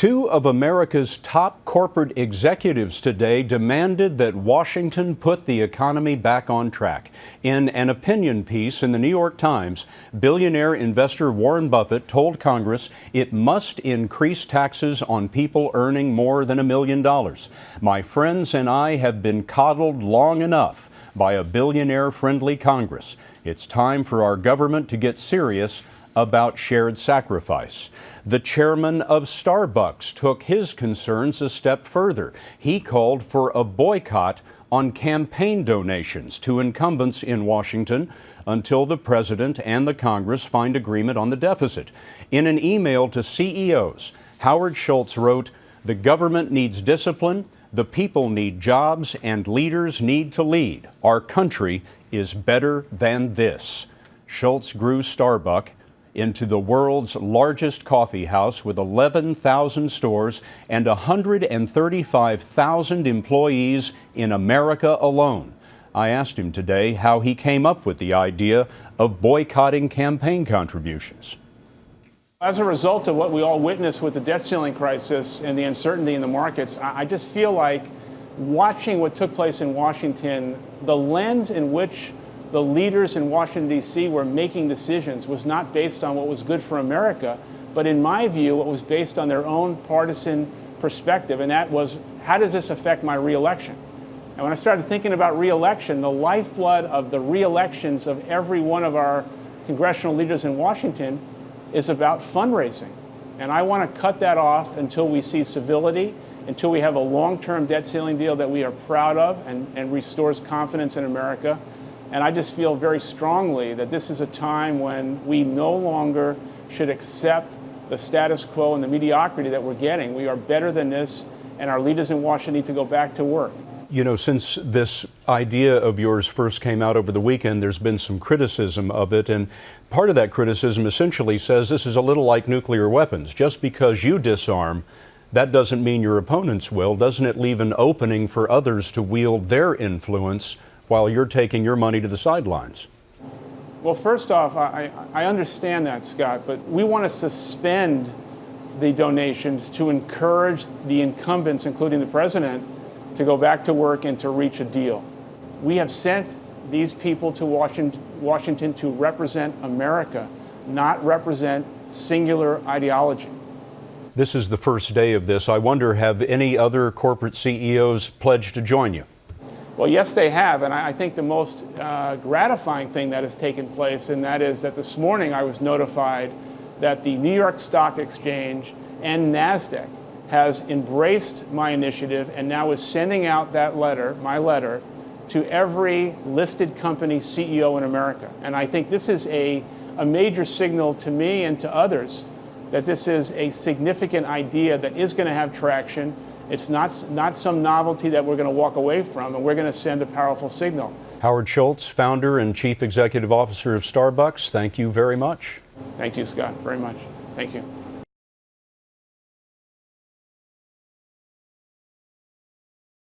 Two of America's top corporate executives today demanded that Washington put the economy back on track. In an opinion piece in the New York Times, billionaire investor Warren Buffett told Congress it must increase taxes on people earning more than $1 million. My friends and I have been coddled long enough by a billionaire-friendly Congress. It's time for our government to get serious about shared sacrifice. The chairman of Starbucks took his concerns a step further. He called for a boycott on campaign donations to incumbents in Washington until the president and the Congress find agreement on the deficit. In an email to CEOs, Howard Schultz wrote, "The government needs discipline, the people need jobs, and leaders need to lead. Our country is better than this." Schultz grew Starbucks into the world's largest coffee house with 11,000 stores and 135,000 employees in America alone. I asked him today how he came up with the idea of boycotting campaign contributions. As a result of what we all witnessed with the debt ceiling crisis and the uncertainty in the markets, I just feel like watching what took place in Washington, the lens in which the leaders in Washington, D.C. were making decisions was not based on what was good for America, but in my view, what was based on their own partisan perspective, and that was, how does this affect my reelection? And when I started thinking about reelection, the lifeblood of the reelections of every one of our congressional leaders in Washington is about fundraising. And I want to cut that off until we see civility, until we have a long-term debt ceiling deal that we are proud of and restores confidence in America. And I just feel very strongly that this is a time when we no longer should accept the status quo and the mediocrity that we're getting. We are better than this, and our leaders in Washington need to go back to work. You know, since this idea of yours first came out over the weekend, there's been some criticism of it, and part of that criticism essentially says this is a little like nuclear weapons. Just because you disarm, that doesn't mean your opponents will. Doesn't it leave an opening for others to wield their influence while you're taking your money to the sidelines? Well, first off, I understand that, Scott, but we want to suspend the donations to encourage the incumbents, including the president, to go back to work and to reach a deal. We have sent these people to Washington to represent America, not represent singular ideology. This is the first day of this. I wonder, have any other corporate CEOs pledged to join you? Well, yes, they have, and I think the most gratifying thing that has taken place, and that is that this morning I was notified that the New York Stock Exchange and NASDAQ has embraced my initiative and now is sending out that letter, my letter, to every listed company CEO in America. And I think this is a major signal to me and to others that this is a significant idea that is going to have traction. It's not some novelty that we're going to walk away from, and we're going to send a powerful signal. Howard Schultz, founder and chief executive officer of Starbucks, thank you very much. Thank you, Scott, very much. Thank you.